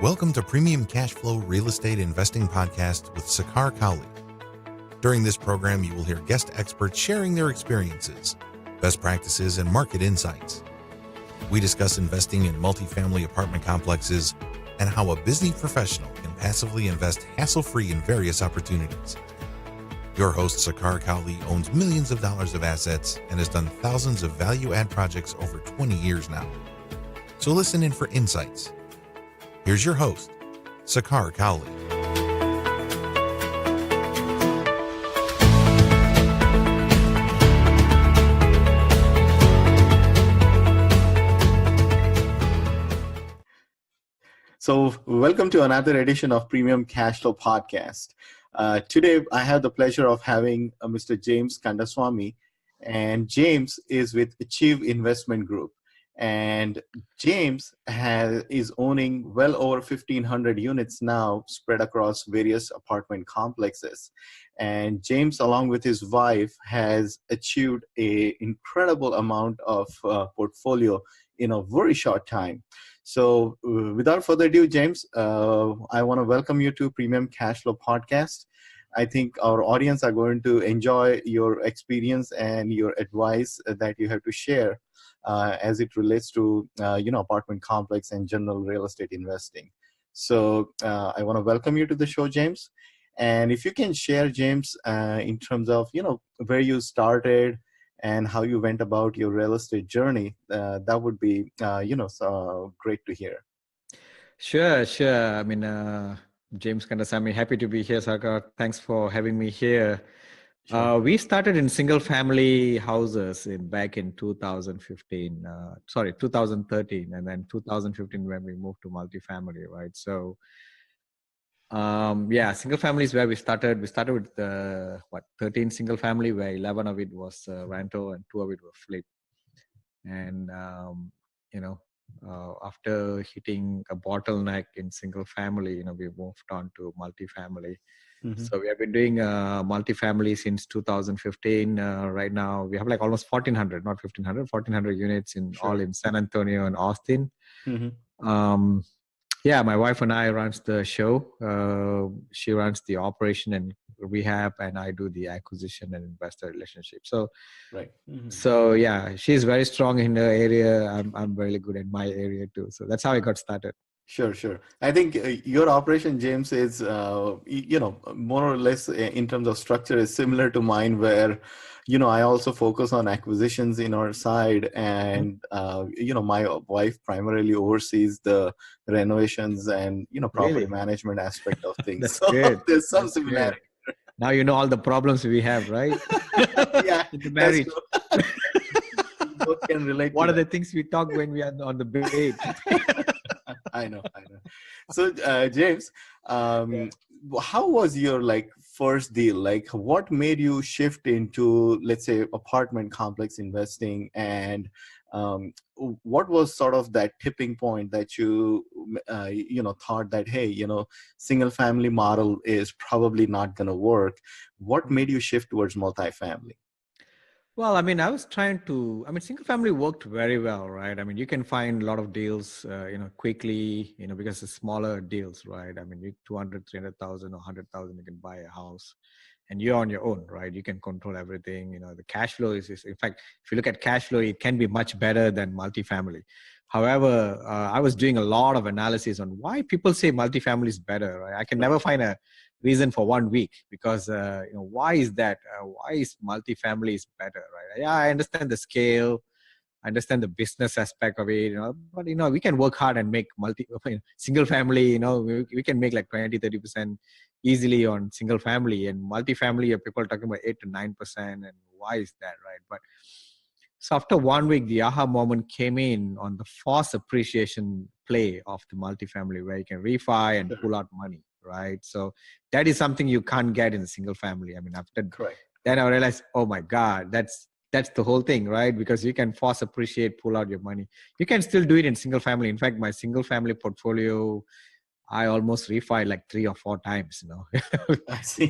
Welcome to Premium Cash Flow Real Estate Investing Podcast with Sakar Cowley. During this program, you will hear guest experts sharing their experiences, best practices, and market insights. We discuss investing in multifamily apartment complexes and how a busy professional can passively invest hassle-free in various opportunities. Your host, Sakar Cowley, owns millions of dollars of assets and has done thousands of value-add projects over 20 years now. So listen in for insights. Here's your host, Sakar Cowley. So welcome to another edition of Premium Cash Flow Podcast. Today, I have the pleasure of having Mr. James Kandasamy, and James is with Achieve Investment Group. And James is owning well over 1,500 units now spread across various apartment complexes. And James, along with his wife, has achieved an incredible amount of portfolio in a very short time. So without further ado, James, I want to welcome you to Premium Cash Flow Podcast. I think our audience are going to enjoy your experience and your advice that you have to share as it relates to apartment complex and general real estate investing. So I want to welcome you to the show, James. And if you can share, James, in terms of where you started and how you went about your real estate journey, that would be so great to hear. Sure. I mean, James Kandasamy, happy to be here, Sakar. Thanks for having me here. Sure. We started in single family houses back in 2013, and then 2015 when we moved to multifamily, right? So, single family is where we started. We started with 13 single family, where 11 of it was rental and 2 of it were flip. And after hitting a bottleneck in single family, we moved on to multifamily. Mm-hmm. So we have been doing multifamily since 2015. Right now we have like almost 1,400 units in all in San Antonio and Austin. Mm-hmm. My wife and I runs the show. She runs the operation and rehab, and I do the acquisition and investor relationship. So, right. Mm-hmm. So she's very strong in her area. I'm really good in my area too. So that's how I got started. Sure. I think your operation, James, is more or less in terms of structure is similar to mine, where I also focus on acquisitions in our side, and my wife primarily oversees the renovations and property management aspect of things. That's so good. There's some similarity. Now you know all the problems we have, right? Yeah, in the marriage. Both can relate. What are the things we talk when we are on the bed? I know. So, James, how was your first deal? What made you shift into, let's say, apartment complex investing, and what was sort of that tipping point that you thought that, hey, single family model is probably not going to work? What made you shift towards multifamily? Well, I mean, single family worked very well, right? I mean, you can find a lot of deals, quickly, because it's smaller deals, right? I mean, you 200, 300,000 or 100,000, you can buy a house and you're on your own, right? You can control everything. The cash flow is in fact, if you look at cash flow, it can be much better than multifamily. However, I was doing a lot of analysis on why people say multifamily is better, right? I can never find a reason for 1 week, because why is that? Why is multifamily is better, right? Yeah, I understand the scale, I understand the business aspect of it, but we can work hard and make single family, we can make like 20-30% easily on single family, and multifamily people are talking about 8 to 9%, and why is that, right? But so after 1 week, the aha moment came in on the force appreciation play of the multifamily, where you can refi and pull out money, right? So that is something you can't get in a single family. I mean, after then I realized, oh my God, that's the whole thing, right? Because you can force appreciate, pull out your money. You can still do it in single family. In fact, my single family portfolio, I almost refi like 3 or 4 times,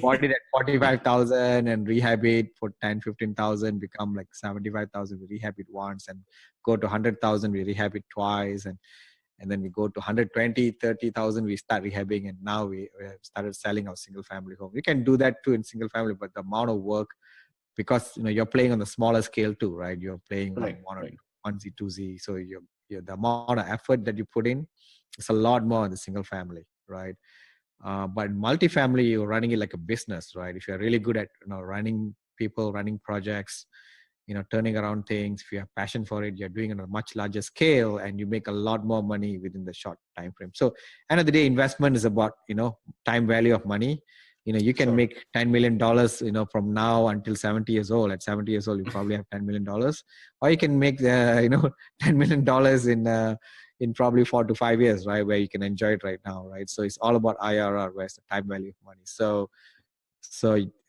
bought it at 45,000 and rehab it for 10, 15,000, become like 75,000. We rehab it once, and go to 100,000. We rehab it twice. And And then we go to 120, 30,000, we start rehabbing. And now we have started selling our single family home. You can do that too in single family, but the amount of work, because you're playing on the smaller scale too, right? You're playing on one or onesie, twosie. So the amount of effort that you put in is a lot more in the single family, right? But multifamily, you're running it like a business, right? If you're really good at running people, running projects, turning around things, if you have passion for it, you're doing it on a much larger scale, and you make a lot more money within the short time frame. So end of the day, investment is about time value of money. You can make $10 million from now until 70 years old. At 70 years old, you probably have $10 million, or you can make $10 million in probably 4 to 5 years, right, where you can enjoy it right now, right? So it's all about IRR, where's the time value of money. So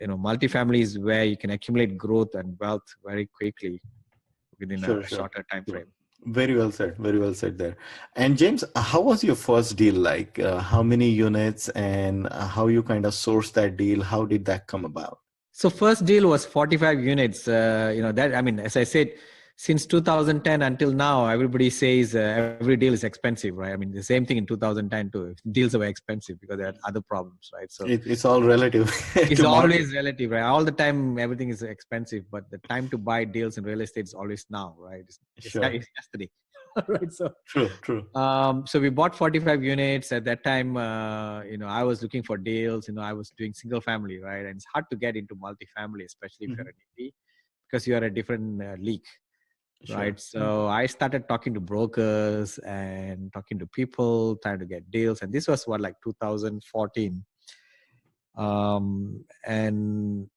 multifamily is where you can accumulate growth and wealth very quickly within a shorter time frame. Very well said. Very well said there. And James, how was your first deal like? How many units, and how you kind of sourced that deal? How did that come about? So first deal was 45 units. As I said, since 2010 until now, everybody says every deal is expensive, right? I mean, the same thing in 2010 too. Deals were expensive because they had other problems, right? So it's all relative. It's always relative, right? All the time, everything is expensive, but the time to buy deals in real estate is always now, right? It's yesterday, right? So true. So we bought 45 units at that time. I was looking for deals. I was doing single family, right? And it's hard to get into multifamily, especially if you're an indie, because you are a different league. Right. So I started talking to brokers and talking to people, trying to get deals. And this was 2014. And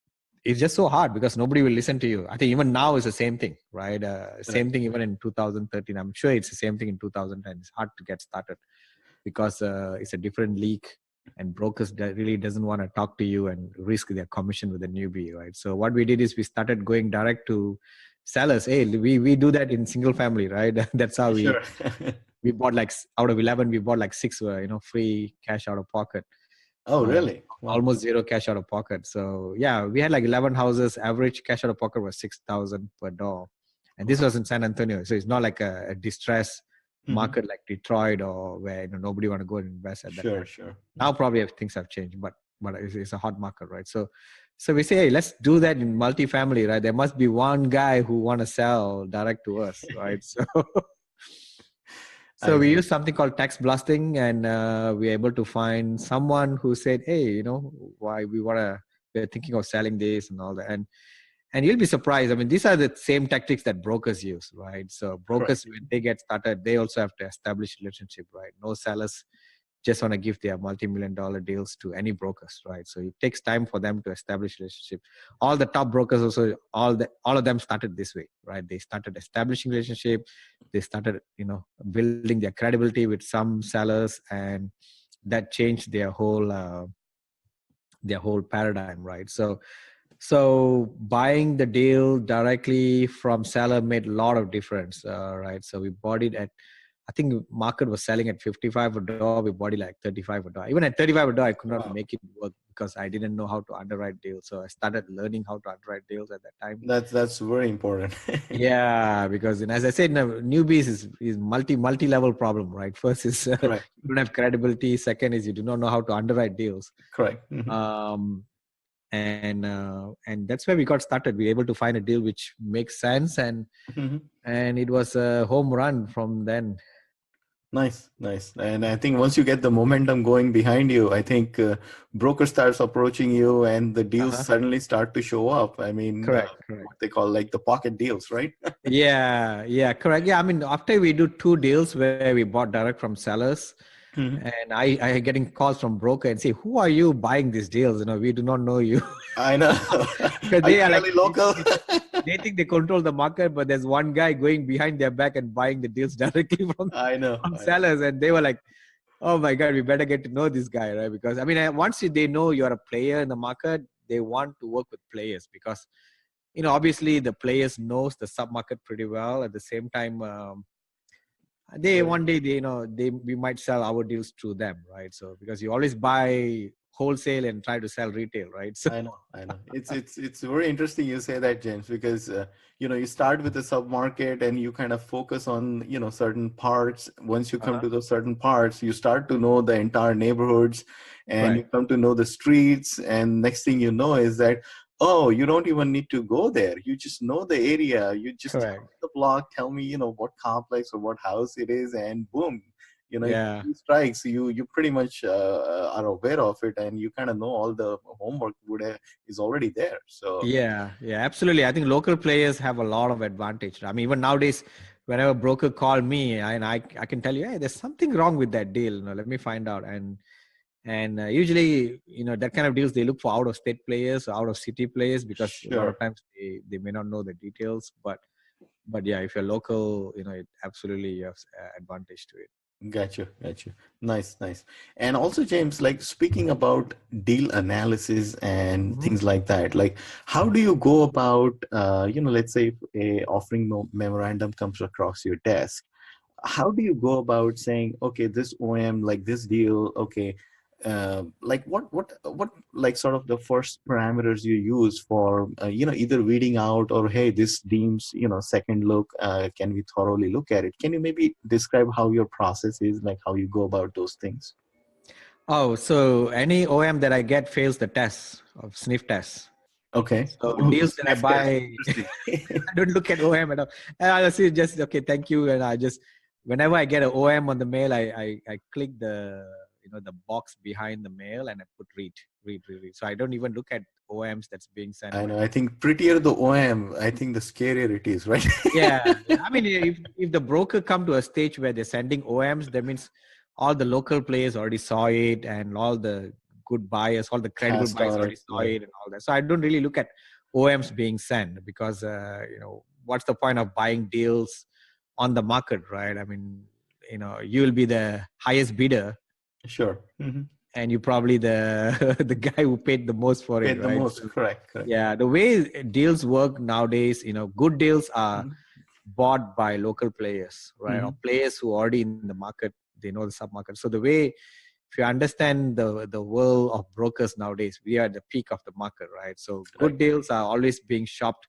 it's just so hard because nobody will listen to you. I think even now is the same thing, right? Same thing even in 2013. I'm sure it's the same thing in 2010. It's hard to get started because it's a different league, and brokers really doesn't want to talk to you and risk their commission with a newbie, right? So what we did is we started going direct to sellers. Hey, we do that in single family, right? That's how we bought out of 11, we bought 6 free cash out of pocket. Oh, really? Wow. Almost zero cash out of pocket. So yeah, we had 11 houses. Average cash out of pocket was $6,000 per door, and this was in San Antonio. So it's not like a distress market like Detroit, or where nobody want to go and invest at that time. Sure. Now probably things have changed, but it's a hot market, right? So we say, hey, let's do that in multifamily, right? There must be one guy who want to sell direct to us, right? So we use something called text blasting, and we're able to find someone who said, hey, why we're thinking of selling this and all that. And you'll be surprised. I mean, these are the same tactics that brokers use, right? So brokers, when they get started, they also have to establish relationship, right? No sellers just want to give their multi-million-dollar deals to any brokers, right? So it takes time for them to establish relationship. All the top brokers also, all of them started this way, right? They started establishing relationship. They started, building their credibility with some sellers, and that changed their whole paradigm, right? So buying the deal directly from seller made a lot of difference, right? So we bought it at, I think market was selling at 55 a door. We bought it 35 a door. Even at 35 a door, I could not make it work because I didn't know how to underwrite deals. So I started learning how to underwrite deals at that time. That's very important. Yeah, because as I said, newbies is multi-level problem, right? First is you don't have credibility. Second is you do not know how to underwrite deals. Correct. And that's where we got started. We were able to find a deal which makes sense, and it was a home run from then. Nice. And I think once you get the momentum going behind you, I think broker starts approaching you and the deals suddenly start to show up. I mean, correct. What they call the pocket deals, right? Yeah, correct. Yeah, I mean, after we do 2 deals where we bought direct from sellers, and I getting calls from broker and say, who are you buying these deals? We do not know you. I know. Because they are really local. They think they control the market, but there's one guy going behind their back and buying the deals directly from sellers. And they were like, oh my God, we better get to know this guy, right? Because once they know you're a player in the market, they want to work with players because, obviously the players knows the sub-market pretty well. At the same time, one day we might sell our deals through them, right? So because you always buy wholesale and try to sell retail, right? So I know. It's very interesting you say that, James, because you start with a sub-market and you kind of focus on certain parts. Once you come to those certain parts, you start to know the entire neighborhoods, and you correct. come to know the streets. And next thing you know is that, oh, you don't even need to go there. You just know the area. You just tell Correct. me the block, tell me what complex or what house it is, and boom. If Yeah. he strikes, you pretty much are aware of it, and you kind of know all the homework is already there. So Yeah, yeah, absolutely. I think local players have a lot of advantage. I mean, even nowadays, whenever a broker call me, and I can tell you, hey, there's something wrong with that deal. Let me find out. And usually, that kind of deals they look for out of state players or out of city players because a lot sure. of times they may not know the details. But yeah, if you're local, it absolutely you have advantage to it. Got you. Nice, nice. And also, James, like speaking about deal analysis and Mhm. things like that, like how do you go about, let's say if a offering memorandum comes across your desk, how do you go about saying, okay, this OM, like this deal, okay, like what like sort of the first parameters you use for either weeding out, or hey, this deems second look, can we thoroughly look at it? Can you maybe describe how your process is, like how you go about those things? Oh, so any OM that I get fails the test of sniff test. Okay. So Oh, deals that I sniff test. buy, Interesting. I don't look at OM at all. And I see just okay, thank you. And I just whenever I get an OM on the mail, I click the box behind the mail and I put read. So I don't even look at OMs that's being sent I by know. the. I think prettier the OM, I think the scarier it is, right? Yeah. I mean, if the broker come to a stage where they're sending OMs, that means all the local players already saw it, and all the good buyers, all the credible Passed buyers on already it. saw Yeah. it and all that. So I don't really look at OMs being sent because what's the point of buying deals on the market, right? I mean, you will be the highest bidder, Sure. and you probably the the guy who paid the most for it, Paid the right? most. So Correct. Correct. yeah, the way deals work nowadays, good deals are Mhm. bought by local players, right? Or Mhm. players who are already in the market, they know the sub market. So the way, if you understand the world of brokers nowadays, we are at the peak of the market, right? So good Correct. deals are always being shopped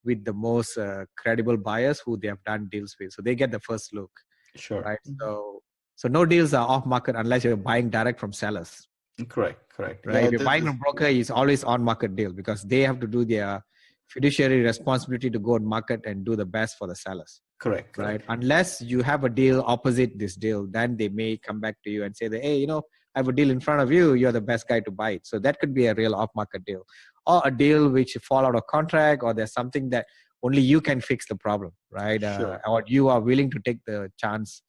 with the most credible buyers who they have done deals with. So they get the first look, Sure. right? So no deals are off market unless you're buying direct from sellers, Correct. Correct. right? Yeah. If you're buying from broker, it's always on market deal because they have to do their fiduciary responsibility to go on market and do the best for the sellers, Correct. right? Correct. Unless you have a deal opposite this deal, then they may come back to you and say that, hey, I have a deal in front of you. You're the best guy to buy it. So that could be a real off-market deal, or a deal which fall out of contract, or there's something that only you can fix the problem, right? Sure. Or you are willing to take the chance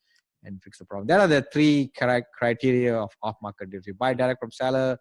and fix the problem. There are the three correct criteria of off-market deals. You buy direct from seller,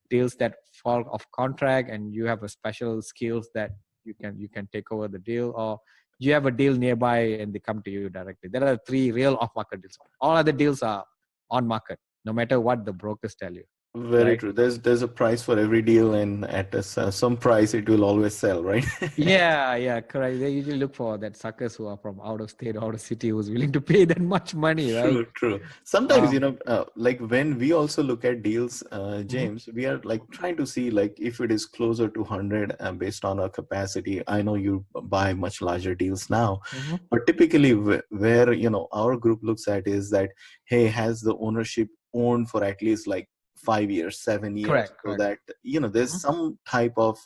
deals that fall off contract, and you have a special skills that you can take over the deal, or you have a deal nearby and they come to you directly. There are three real off market deals. All other deals are on market, no matter what the brokers tell you, Very right? true. There's a price for every deal, and at some price, it will always sell, right? Yeah, correct. They usually look for that suckers who are from out of state, out of city, who's willing to pay that much money, right? True, true. Sometimes, um, like when we also look at deals, mhm, James, we are like trying to see like if it is closer to 100 based on our capacity. I know you buy much larger deals now, mhm. but typically where, our group looks at is that, hey, has the ownership owned for at least like 5 years, 7 years, so Correct. that, there's Mhm, some type of,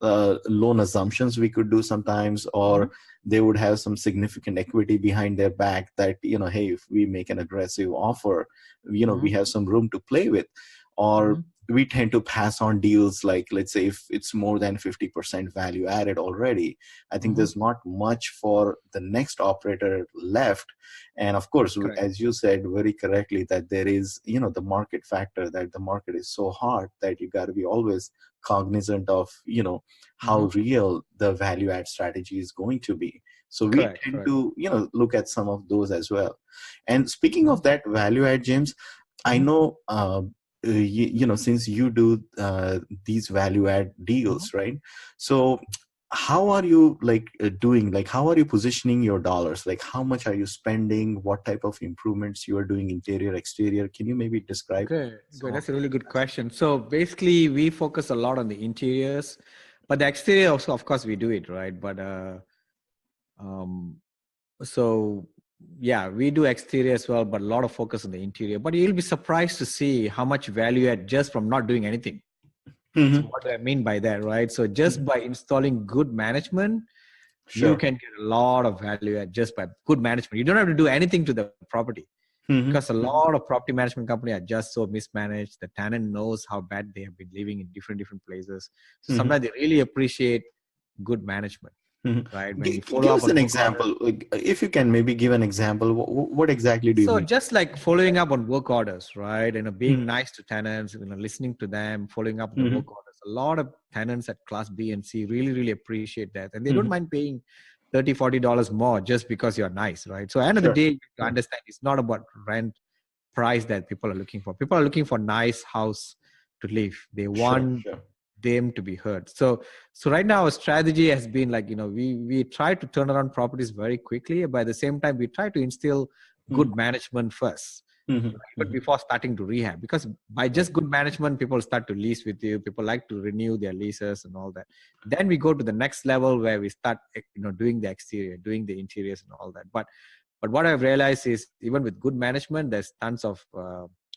loan assumptions we could do sometimes, mhm, or they would have some significant equity behind their back that, hey, if we make an aggressive offer, we mhm, have some room to play with. Or mhm, we tend to pass on deals, like let's say if it's more than 50% value added already, I think mhm. there's not much for the next operator left. And of course, Correct. as you said very correctly, that there is, the market factor, that the market is so hard that you got to be always cognizant of, how Mhm. real the value add strategy is going to be. So we tend Correct. to, look at some of those as well. And speaking Mhm, of that value add, James, I mhm, know, since you do these value add mhm. deals, right? So how are you doing? Like, how are you positioning your dollars? Like, how much are you spending? What type of improvements you are doing, interior, exterior? Can you maybe describe Good, some good. of That's a those really good aspects? question. So basically, we focus a lot on the interiors, but the exterior also, of course, we do it, right? But um, so yeah, we do exterior as well, but a lot of focus on the interior. But you'll be surprised to see how much value add just from not doing anything. So Mm-hmm. what do I mean by that, right? So just Mm-hmm. by installing good management, you Sure. can get a lot of value add just by good management. You don't have to do anything to the property, Mm-hmm. because a Mm-hmm. lot of property management company are just so mismanaged. The tenant knows how bad they have been living in different places. So Mm-hmm. sometimes they really appreciate good management, right? Mm-hmm. When you follow Give up us on an work orders. example. Like, if you can maybe give an example, what exactly do you So mean? just like following up on work orders, right? Mm-hmm. Being nice to tenants, listening to them, following up the Mm-hmm. work orders. A lot of tenants at class B and C really appreciate that. And they don't Mm-hmm. mind paying $30, $40 more just because you're nice, right? So at the end of the Sure. day, you Sure. understand it's not about rent price that people are looking for. People are looking for nice house to live. They Sure. want Sure. them to be heard. So right now our strategy has been like, we try to turn around properties very quickly, but at the same time we try to instill good management first, Mm-hmm. even Mm-hmm. before starting to rehab, because by Right. just good management people start to lease with you, people like to renew their leases and all that. Then we go to the next level where we start doing the exterior, doing the interiors and all that. But what I've realized is even with good management, there's tons of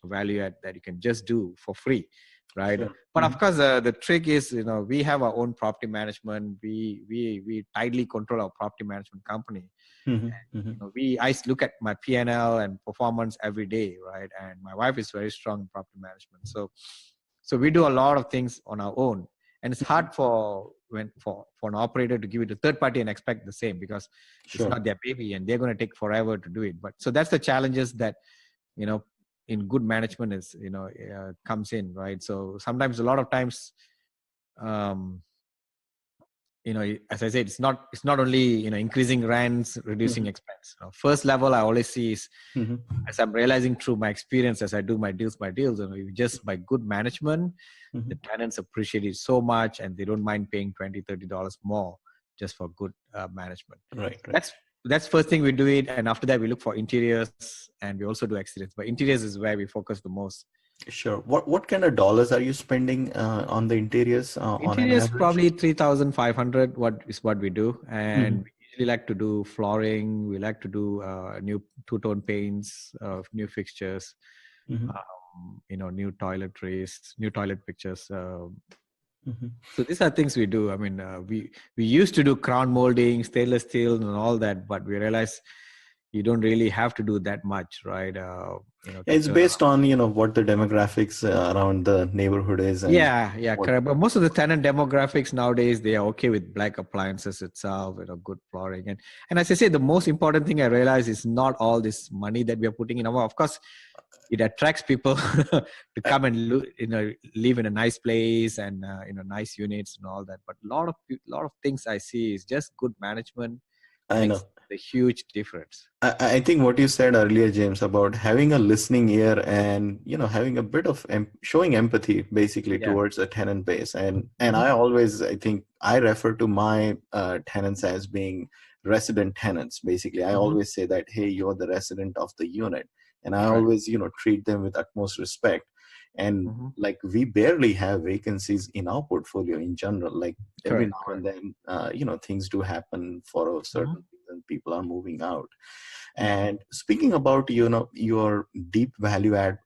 value add that you can just do for free, right? Sure. But Mm-hmm. of course, the trick is, we have our own property management. We tightly control our property management company. Mm-hmm. Mm-hmm. I look at my P&L and performance every day, right? And my wife is very strong in property management, so we do a lot of things on our own, and it's Mm-hmm. hard for an operator to give it to third party and expect the same, because it's Sure. not their baby and they're going to take forever to do it. But so that's the challenges that you know in good management is comes in, right? So sometimes, a lot of times, um, as I said, it's not only increasing rents, reducing Mm-hmm. expense. First level I always see is, Mm-hmm. as I'm realizing through my experience as I do my deals by deals, just by good management, Mm-hmm. the tenants appreciate it so much and they don't mind paying $20-$30 more just for good management. Right. Right. That's first thing we do it, and after that we look for interiors and we also do exteriors. But interiors is where we focus the most. Sure. What kind of dollars are you spending on the interiors on an Interiors average? probably 3,500. What we do, Mm-hmm. and we usually like to do flooring. We like to do new two-tone paints, new fixtures, Mm-hmm. new toiletries, new toilet pictures. Mm-hmm. So these are things we do. I mean, we used to do crown molding, stainless steel, and all that, but we realized you don't really have to do that much, right? To It's turn around. based on what the demographics around the neighborhood is and Yeah, what. correct. But most of the tenant demographics nowadays, they are okay with black appliances itself, good flooring. And as I say, the most important thing I realize is not all this money that we are putting in. Of course, it attracts people to I, come and live in a nice place and nice units and all that. But lot of things I see is just good management I makes know. a huge difference. I think what you said earlier, James, about having a listening ear and having a bit of showing empathy basically Yeah. towards a tenant base, and Mm-hmm. I think I refer to my tenants as being resident tenants. Basically, I Mm-hmm. always say that, hey, you're the resident of the unit, and I Correct. always treat them with utmost respect. And Mm-hmm. like, we barely have vacancies in our portfolio in general. Like, every Correct. now and Correct. then, things do happen for a Mm-hmm. certain reason. People are moving out. Mm-hmm. And speaking about your deep value add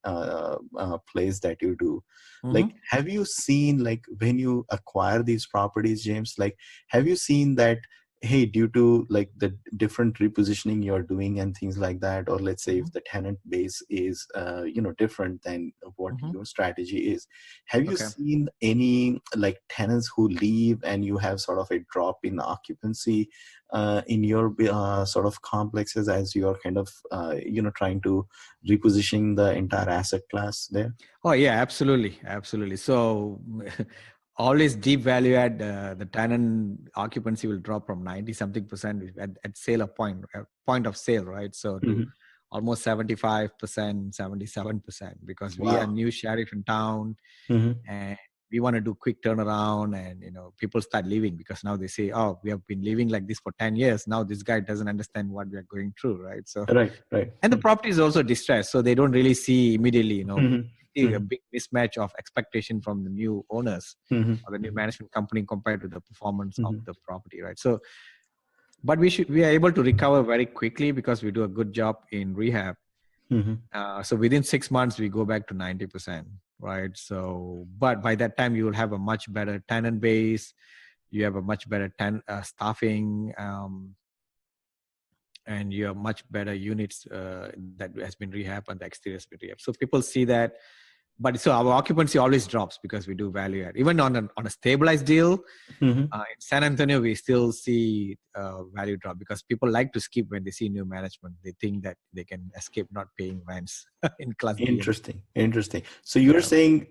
plays that you do, like, Mm-hmm. have you seen, like, when you acquire these properties, James, like, have you seen that, hey, due to like the different repositioning you're doing and things like that, or let's say Mm-hmm. if the tenant base is different than what Mm-hmm. your strategy is, have you Okay. seen any like tenants who leave and you have sort of a drop in occupancy in your sort of complexes as you are kind of trying to repositioning the entire asset class there? Oh yeah, absolutely. So always deep value add, the tenant occupancy will drop from 90 something percent at sale of point of sale, right? So to Hmm. almost 75%, 77%, because we are Wow. new sheriff in town, Hmm. and we want to do quick turnaround, and people start leaving because now they say, oh, we have been living like this for 10 years. Now this guy doesn't understand what we are going through, right? So, Right. and the property is also distressed, so they don't really see immediately, see a Mhm. big mismatch of expectation from the new owners Mhm. or the new management company compared to the performance of Mhm. the property, right? So, but we are able to recover very quickly because we do a good job in rehab. Mhm. So within 6 months, we go back to 90%, right? So, but by that time, you will have a much better tenant base. You have a much better staffing, and you have much better units that has been rehabbed and the exterior has been rehabbed. So people see that. But so our occupancy always drops because we do value add. Even on a stabilized deal, Mhm. in San Antonio, we still see value drop because people like to skip when they see new management. They think that they can escape not paying rents in Class B. Interesting. So you're Yeah. saying,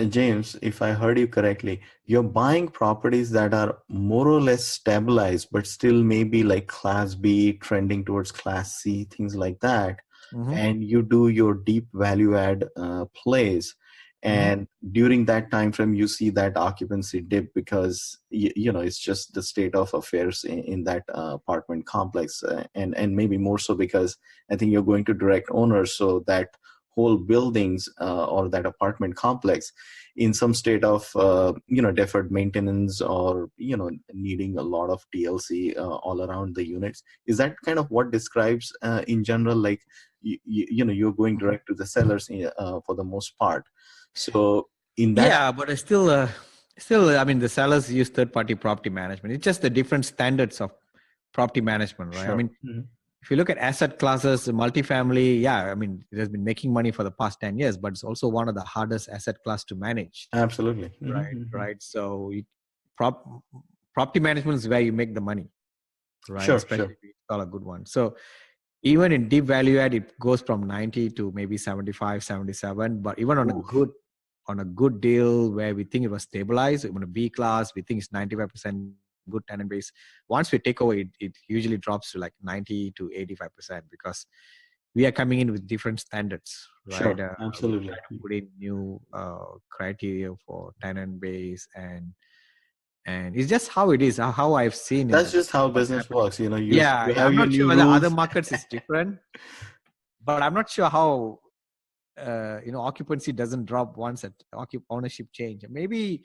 James, if I heard you correctly, you're buying properties that are more or less stabilized, but still maybe like Class B, trending towards Class C, things like that. Mm-hmm. And you do your deep value add plays. Mm-hmm. And during that time frame, you see that occupancy dip because it's just the state of affairs in that apartment complex, and maybe more so because I think you're going to direct owners, so that whole buildings or that apartment complex in some state of deferred maintenance, or needing a lot of TLC all around the units. Is that kind of what describes in general, like you're going direct to the sellers for the most part? So in that. Yeah, but it's still, I mean, the sellers use third-party property management. It's just the different standards of property management, right? I Sure. mean, if you look at asset classes, multifamily, yeah, I mean, it has been making money for the past 10 years, but it's also one of the hardest asset class to manage, Absolutely. right? So prop, property management is where you make the money, right? Especially Sure. if you install a good one. So even in deep value add, it goes from 90 to maybe 75, 77. But even Oof. on a good deal where we think it was stabilized, even a B class, we think it's 95% good tenant base. Once we take over, it usually drops to like 90 to 85% because we are coming in with different standards, right? Sure. We try Absolutely. to put in new criteria for tenant base, and it's just how it is, how I've seen in That's just how what's business happening. works. You Yeah, you yeah. have I'm your not sure new whether other rules. markets is different, but I'm not sure how occupancy doesn't drop once at ownership change. Maybe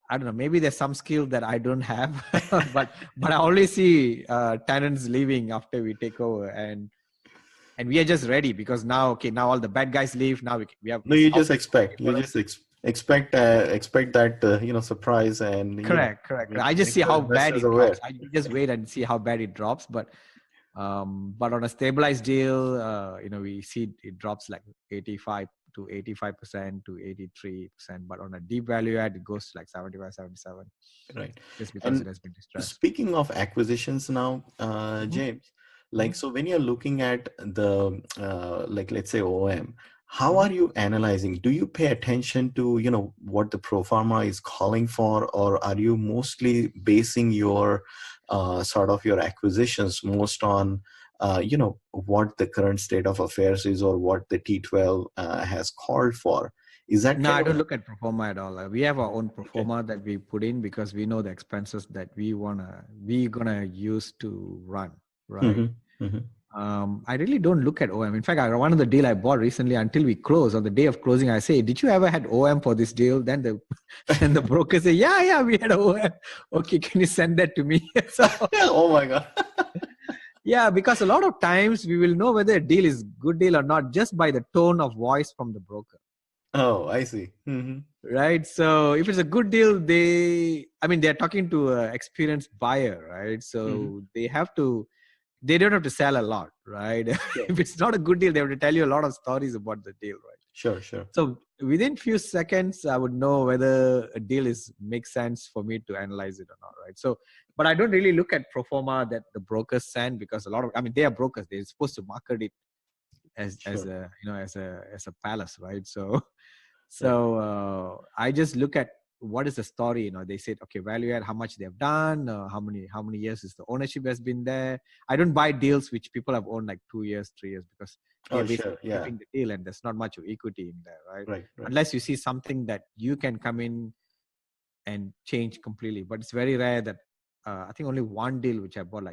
I don't know. Maybe there's some skill that I don't have, but I only see tenants leaving after we take over, and we are just ready because now all the bad guys leave. Now we have No, this you house just expect. for You us. just expect that surprise, and Correct. I just make see sure how bad investors it are aware. drops. I just wait and see how bad it drops. But on a stabilized deal, we see it drops like 85 to 85% to 83%. But on a deep value add, it goes to like 75, 77, Right. just because it And has been distressed. speaking of acquisitions now, Mhm, James, mhm, like, so when you're looking at the like, let's say OM, how mhm. are you analyzing? Do you pay attention to what the pro forma is calling for, or are you mostly basing your sort of your acquisitions most on what the current state of affairs is, or what the T12 has called for? Is that No, kind I of don't look at pro forma at all. We have our own pro okay? forma that we put in because we know the expenses that we gonna use to run, right? Mm-hmm. I really don't look at OM. In fact, one of the deal I bought recently, until we close, on the day of closing, I say, "Did you ever had OM for this deal?" Then the then the broker say, "Yeah, we had OM." Okay, can you send that to me? So Oh my God. yeah, because a lot of times we will know whether a deal is good deal or not just by the tone of voice from the broker, Oh, I see. Mm-hmm. right? So if it's a good deal, they're talking to an experienced buyer, right? Mm-hmm. So they don't have to sell a lot, right? Sure. If it's not a good deal, they have to tell you a lot of stories about the deal, right? Sure. So within few seconds, I would know whether a deal makes sense for me to analyze it or not, right? So, but I don't really look at pro forma that the brokers send because they are brokers. They're supposed to market it as Sure. a as a palace, right? So Right. I just look at what is the story? They said, okay, value add, how much they have done, how many years is the ownership has been there. I don't buy deals which people have owned like 2 years, 3 years, because they Oh, are basically sure. Yeah. keeping the deal and there's not much of equity in there, right? Right. Right. Unless you see something that you can come in and change completely. But it's very rare that I think only one deal which I bought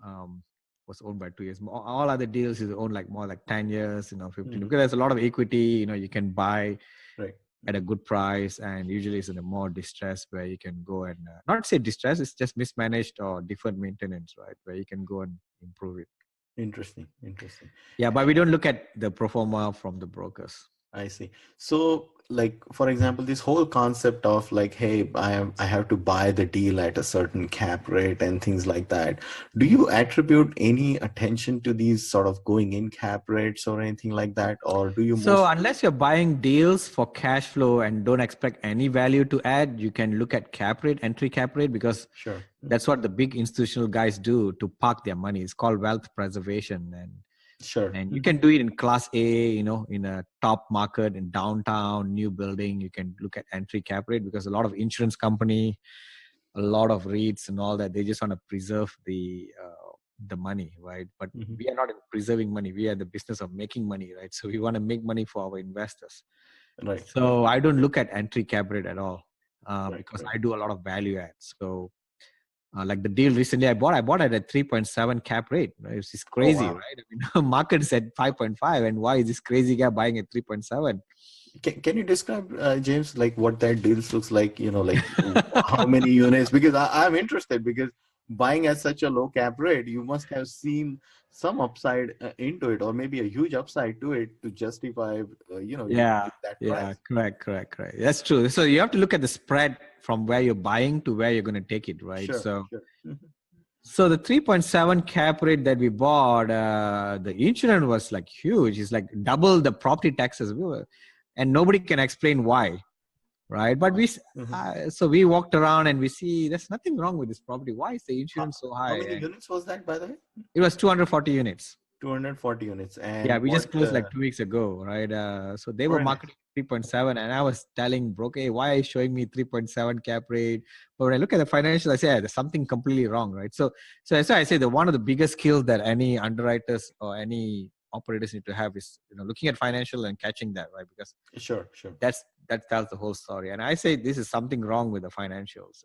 um, was owned by 2 years. All other deals is owned like more like 10 years, 15, because there's a lot of equity, you can buy Right. at a good price, and usually it's in a more distress where you can go and not say distress, it's just mismanaged or deferred maintenance, right? Where you can go and improve it. Interesting. Yeah, but we don't look at the pro forma from the brokers. I see. So, like, for example, this whole concept of like, hey, I have to buy the deal at a certain cap rate and things like that. Do you attribute any attention to these sort of going in cap rates or anything like that, or do you So unless you're buying deals for cash flow and don't expect any value to add, you can look at cap rate, entry cap rate, because Sure. that's what the big institutional guys do to park their money. It's called wealth preservation. Sure. And you can do it in class A, in a top market in downtown, new building. You can look at entry cap rate, because a lot of insurance company, a lot of REITs and all that, they just want to preserve the money, right? But we are not in preserving money. We are in the business of making money, right? So we want to make money for our investors. Right. So I don't look at entry cap rate at all, because Right. I do a lot of value add. So like the deal recently I bought at a 3.7 cap rate. Right? It's just crazy, wow. right? I mean, market is at 5.5, and why is this crazy guy buying at 3.7? Can you describe, James, like what that deal looks like, like how many units? Because I'm interested, because buying at such a low cap rate, you must have seen some upside into it, or maybe a huge upside to it to justify, Yeah, that yeah, price. correct. That's true. So you have to look at the spread from where you're buying to where you're going to take it, right? Sure. So the 3.7 cap rate that we bought, the insurance was like huge. It's like double the property taxes. And nobody can explain why, right? But so we walked around and we see there's nothing wrong with this property. Why is the insurance so high? How many And units was that, by the way? it was 240 units. 240 units. Yeah, And we just what? closed like 2 weeks ago, right? So they were Very nice. marketing 3.7, and I was telling broker, hey, why are you showing me 3.7 cap rate? But when I look at the financials, I say, there's something completely wrong, right? So that's why I say that one of the biggest skills that any underwriters or any operators need to have is, looking at financial and catching that, right? Because Sure. that tells the whole story. And I say this is something wrong with the financials,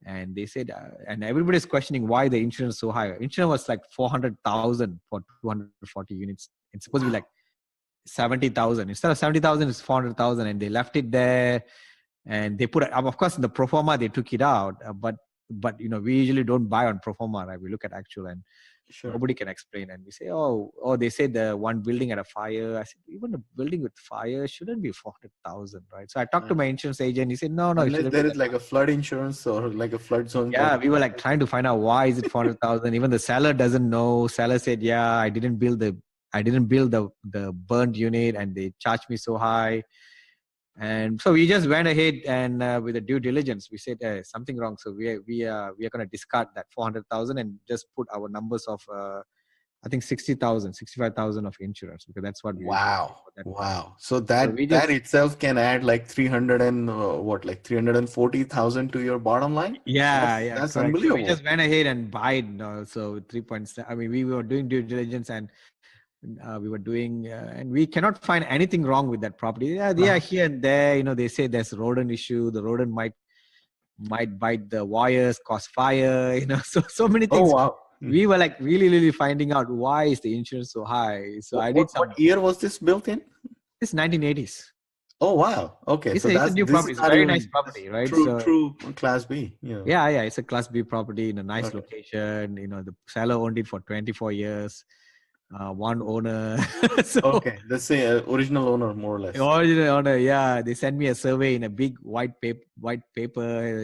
and they said, and everybody's questioning why the insurance is so high. Insurance was like 400,000 for 240 units. It's supposed to be like 70,000. Instead of 70,000, it's 400,000, and they left it there. And they put it, of course, in the pro forma they took it out, but we usually don't buy on pro forma, right? We look at actual, and nobody can explain. And we say, they say the one building had a fire. I said, even a building with fire shouldn't be 400,000, right? So I talked to my insurance agent. He said, no, it Unless shouldn't there be is that like much. a flood insurance or like a flood zone. Yeah, we were like trying to find out why is it 400,000. Even the seller doesn't know. Seller said, yeah, I didn't build the burned unit, and they charged me so high. And so we just went ahead and with the due diligence, we said something wrong. So we are going to discard that 400,000 and just put our numbers of I think 60,000, 65,000 of insurance, because that's what we usually do for that price. Wow. So that itself can add like 300 and like 340,000 to your bottom line. Yeah, That's correct. So we unbelievable. just went ahead and buy. So 3.7. I mean, we were doing due diligence, and we were doing, and we cannot find anything wrong with that property. Yeah, they are here and there. They say there's a rodent issue. The rodent might bite the wires, cause fire. So many things. Oh wow. We were like really finding out why is the insurance so high. So I did some. What year was this built in? It's 1980s. Oh wow. Okay. It's a new property. It's a very nice property, right? True class B. Yeah. It's a class B property in a nice location. The seller owned it for 24 years. One owner. Okay. Let's say original owner, more or less. Original owner, yeah. They sent me a survey in a big white paper.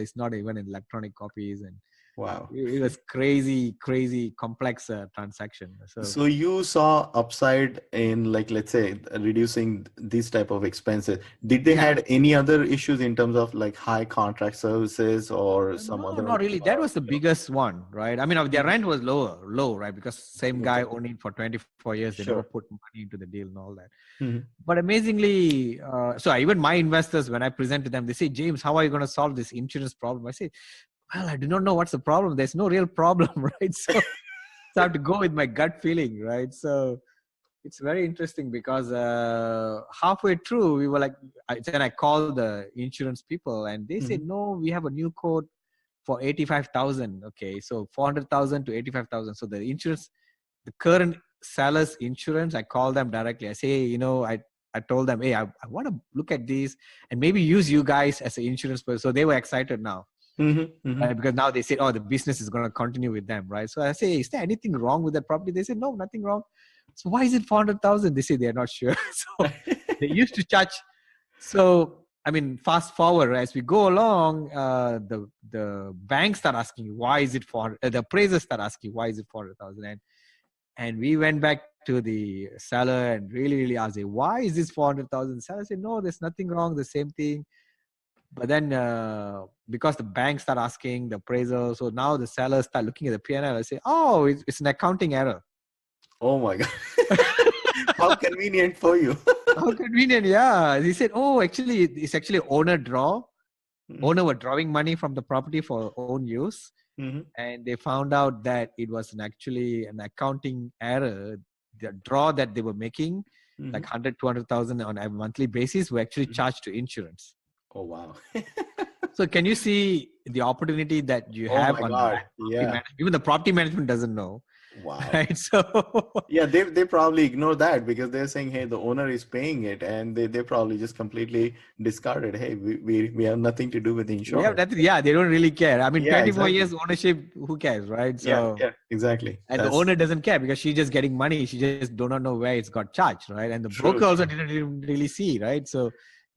It's not even in electronic copies, and Wow. It was crazy complex transaction. So you saw upside in, like, let's say, reducing these type of expenses. Did they Yeah. had any other issues in terms of like high contract services or some No, other? not really. That was the biggest one, right? I mean, their Mhm. rent was low, right? Because same guy Okay. owned it for 24 years. They never Sure. put money into the deal and all that. Mhm. But amazingly, so even my investors, when I present to them, they say, James, how are you going to solve this insurance problem? I say, well, I do not know what's the problem. There's no real problem, right? So I have to go with my gut feeling, right? So it's very interesting because halfway through, we were like, then I called the insurance people and they said, Mhm. no, we have a new quote for 85,000. Okay. So 400,000 to 85,000. So the insurance, the current seller's insurance, I call them directly. I say, I told them, hey, I want to look at these and maybe use you guys as an insurance person. So they were excited now. Mhm. Mhm. Right? Because now they say, oh, the business is going to continue with them, right? So I say, is there anything wrong with that property? They say, no, nothing wrong. So why is it 400,000? They say they're not sure. So they used to charge. So I mean, fast forward as we go along, the banks start asking, why is it 400? The appraisers start asking, why is it 400,000? And we went back to the seller and really asked him, why is this 400,000? The seller said, no, there's nothing wrong. The same thing. But then because the banks start asking the appraisal, so now the sellers start looking at the P&L and say, oh, it's an accounting error. Oh my God. How convenient for you. How convenient, yeah. He said, oh, actually, it's actually owner draw. Mhm. Owner were drawing money from the property for own use. Mhm. And they found out that it was actually an accounting error. The draw that they were making, like Mhm. 100, 200,000 on a monthly basis, were actually Mhm. charged to insurance. Oh wow. So can you see the opportunity that you Oh have my on the God. property Yeah. management? Even the property management doesn't know, Wow. right? So Yeah, they probably ignore that because they're saying, hey, the owner is paying it, and they probably just completely discarded. Hey, we have nothing to do with the we have insurance. nothing. Yeah, they don't really care. I mean, Yeah, 24 exactly. years ownership, who cares, right? Yeah, So, yeah, exactly. and the That's owner doesn't care because she's just getting money. She just do not know where it's got charged, right? And the true, broker also true. didn't really see, right? So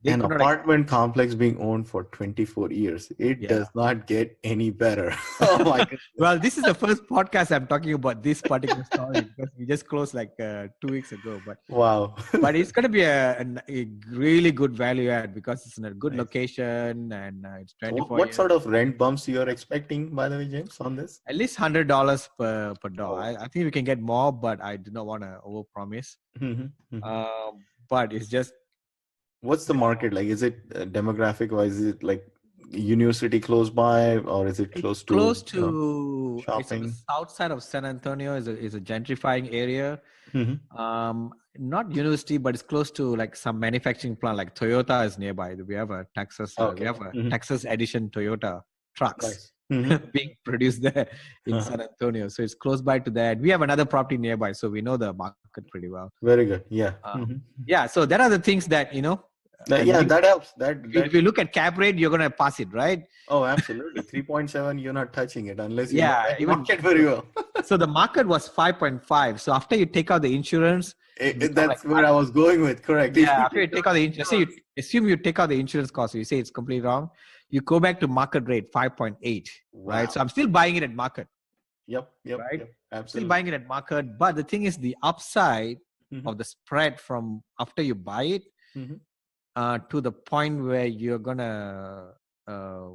they An could not. apartment complex being owned for 24 years. It Yeah. does not get any better. Oh my goodness. Well, this is the first podcast I'm talking about this particular story because we just closed like 2 weeks ago. Wow. But it's going to be a really good value add because it's in a good Nice. location and it's So 24 what years. sort of rent bumps you are expecting, by the way, James, on this? At least $100 per door. Oh. I think we can get more, but I do not want to overpromise. Mhm, mhm. But it's just What's the market like? Is it demographic wise? Is it like university close by, or is it it's close close to, it's on the shopping? south side of San Antonio. Is a gentrifying area. Mhm. Not university, but it's close to like some manufacturing plant. Like Toyota is nearby. We have a we Okay. have a Mhm. Texas edition Toyota trucks Nice. Mhm. being produced there in Uh-huh. San Antonio. So it's close by to that. We have another property nearby, so we know the market pretty well. Very good. Yeah. Uh, Mhm. yeah, so there are the things that and Yeah, that helps. That if you look at cap rate, you're gonna pass it, right? Oh, absolutely. 3.7, you're not touching it unless you know Yeah, that even market very well. so the market was 5.5. So after you take out the insurance, it become like That's where I was going with, correct. yeah. After you take out the insurance, say you assume you take out the insurance cost, so you say it's completely wrong. You go back to market rate 5.8, right? So Wow. I'm still buying it at market, Yep, yep, right? yep. Still Absolutely. buying it at market, but the thing is the upside Mhm, of the spread from after you buy it mhm, to the point where you're gonna uh,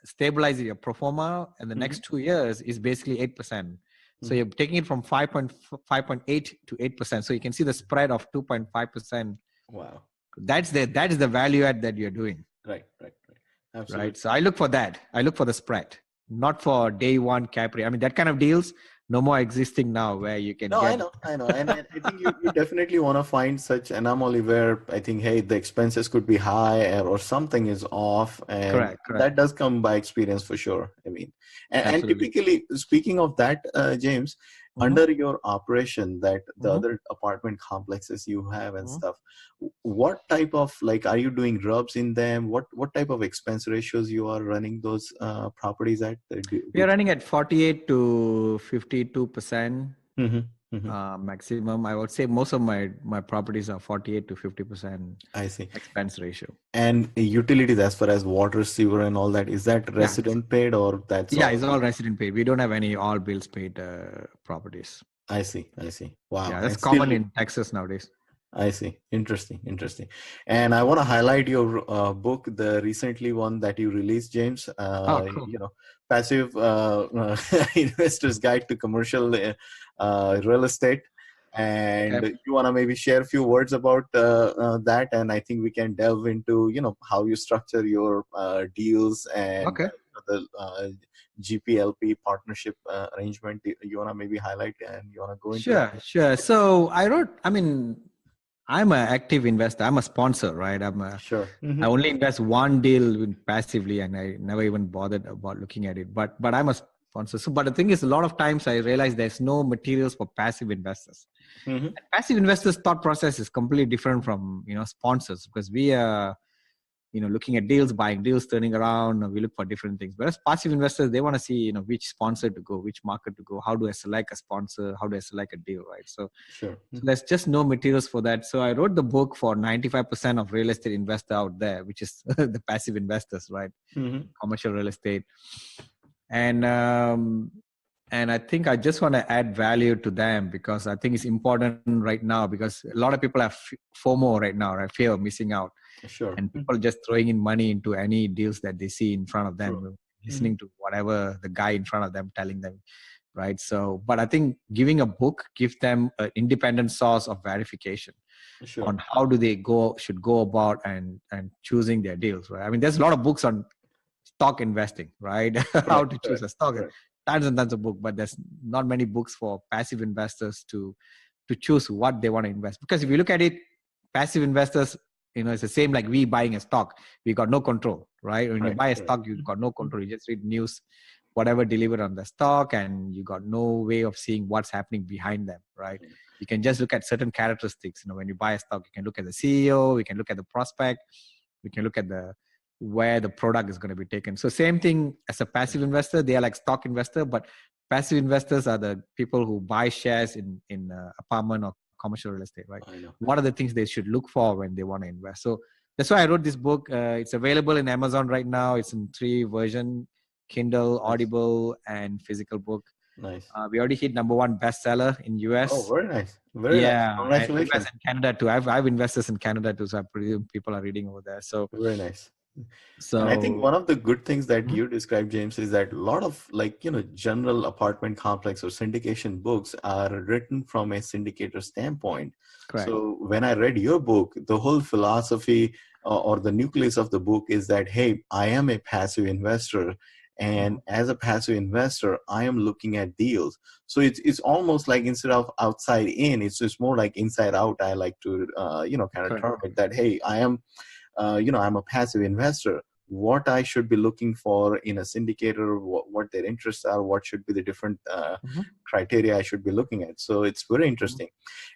stabilize your pro forma and the mhm, next 2 years is basically 8%. So mhm. you're taking it from 5.8 to 8%. So you can see the spread of 2.5%. Wow. That is the value add that you're doing, Right, right, right. right? Absolutely. So I look for that. I look for the spread, not for day one cap rate. I mean, that kind of deals no more existing now where you can No, I get know, I know. And I think you definitely want to find such anomaly where I think, hey, the expenses could be high or something is off. And correct. that does come by experience for sure. I mean, and Absolutely. typically, speaking of that, James, Mm-hmm. under your operation, that the Mm-hmm. other apartment complexes you have and Mm-hmm. stuff, what type of, like, are you doing rubs in them? What type of expense ratios you are running those properties at? We are running at 48 to 52%. maximum. I would say most of my properties are 48 to 50% I see. expense ratio. And utilities, as far as water, sewer, and all that, is that Yeah, resident paid, or that's yeah, all? it's all resident paid. We don't have any all bills paid properties. I see. I see. Wow. Yeah, that's And still, common in Texas nowadays. I see. Interesting. Interesting. And I want to highlight your book, the recently one that you released, James. Oh, cool. Passive Investor's Guide to Commercial Real Estate. Okay. And you want to maybe share a few words about that, and I think we can delve into how you structure your deals and Okay. the GPLP partnership arrangement. You want to maybe highlight, and you want to go into that? Sure. So I'm an active investor. I'm a sponsor, right? Sure. I only invest one deal passively, and I never even bothered about looking at it. But I'm a sponsor. So, but the thing is, a lot of times I realize there's no materials for passive investors. Mm-hmm. And passive investors' thought process is completely different from sponsors, because we are looking at deals, buying deals, turning around. We look for different things. Whereas passive investors, they want to see which sponsor to go, which market to go. How do I select a sponsor? How do I select a deal, right? So Sure. so there's just no materials for that. So I wrote the book for 95% of real estate investor out there, which is the passive investors, right? Mm-hmm. Commercial real estate. And I think I just want to add value to them, because I think it's important right now, because a lot of people have FOMO right now, right? Fear of missing out. Sure. And people just throwing in money into any deals that they see in front of them, listening to whatever the guy in front of them telling them. Right. So, but I think giving a book gives them an independent source of verification on how do they should go about and choosing their deals. Right. I mean, there's a lot of books on stock investing, right? How to choose a stock. Tons and tons of books, but there's not many books for passive investors to choose what they want to invest. Because if you look at it, passive investors, it's the same like we buying a stock. We got no control, right? When you buy a stock, you've got no control. You just read news, whatever delivered on the stock, and you got no way of seeing what's happening behind them, right? You can just look at certain characteristics. When you buy a stock, you can look at the CEO, you can look at the prospect, you can look at where the product is going to be taken. So same thing as a passive investor, they are like stock investor, but passive investors are the people who buy shares in apartment or commercial real estate, right? What are the things they should look for when they want to invest? So that's why I wrote this book. It's available in Amazon right now. It's in 3 versions: Kindle, Audible, and physical book. Nice. We already hit #1 bestseller in US. Oh, very nice. Very nice. Congratulations. And US and Canada too. I have investors in Canada too, so I presume people are reading over there. So very nice. So, and I think one of the good things that you described, James, is that a lot of general apartment complex or syndication books are written from a syndicator standpoint. Correct. So when I read your book, the whole philosophy or the nucleus of the book is that, hey, I am a passive investor. And as a passive investor, I am looking at deals. So it's almost like, instead of outside in, it's just more like inside out. I like to, kind of term it that, hey, I am, I'm a passive investor. What I should be looking for in a syndicator, what their interests are, what should be the different criteria I should be looking at. So it's very interesting.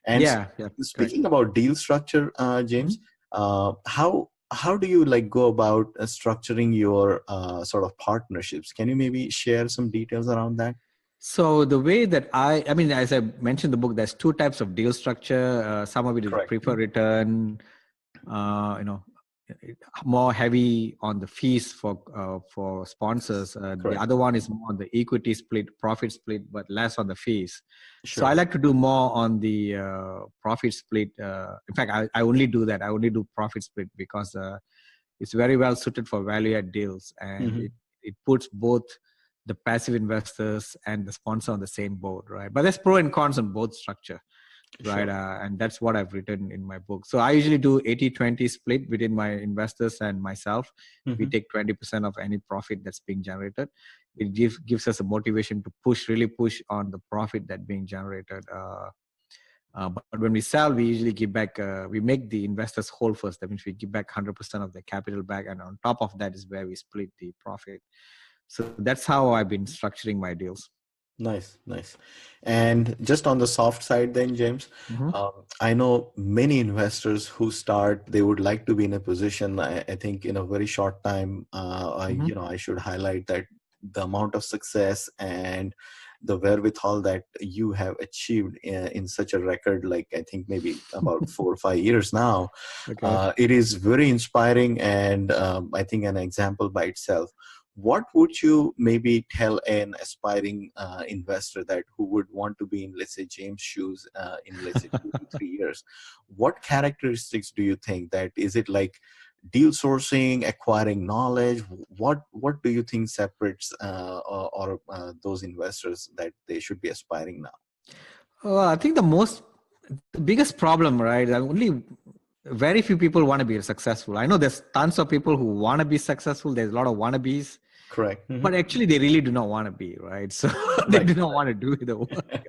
And speaking about deal structure, James, how do you go about structuring your sort of partnerships? Can you maybe share some details around that? So the way that I mean, as I mentioned in the book, there's 2 types of deal structure. Some of it is preferred return, more heavy on the fees for sponsors. The other one is more on the equity split, profit split, but less on the fees. So I like to do more on the profit split. In fact, I only do that. I only do profit split because it's very well suited for value add deals, and it puts both the passive investors and the sponsor on the same boat, right? But there's pro and cons on both structure. Right. And that's what I've written in my book. So I usually do 80-20 split between my investors and myself. We take 20% of any profit that's being generated. It gives us a motivation to really push on the profit that's being generated. But when we sell, we usually give back, we make the investors whole first. That means we give back 100% of their capital back. And on top of that is where we split the profit. So that's how I've been structuring my deals. Nice. And just on the soft side then, James, I know many investors who they would like to be in a position, I think in a very short time, I should highlight that the amount of success and the wherewithal that you have achieved in such a record, like I think maybe about 4 or 5 years now. Okay. It is very inspiring, and I think an example by itself. What would you maybe tell an aspiring investor that who would want to be in, let's say, James' shoes in, let's say, 2 to 3 years? What characteristics do you think that is it like deal sourcing, acquiring knowledge? What do you think separates or those investors that they should be aspiring now? Well, I think the biggest problem, right? Only very few people want to be successful. I know there's tons of people who want to be successful. There's a lot of wannabes, Correct. Mm-hmm. but actually they really do not want to be, right? So they Right. do not want to do the work.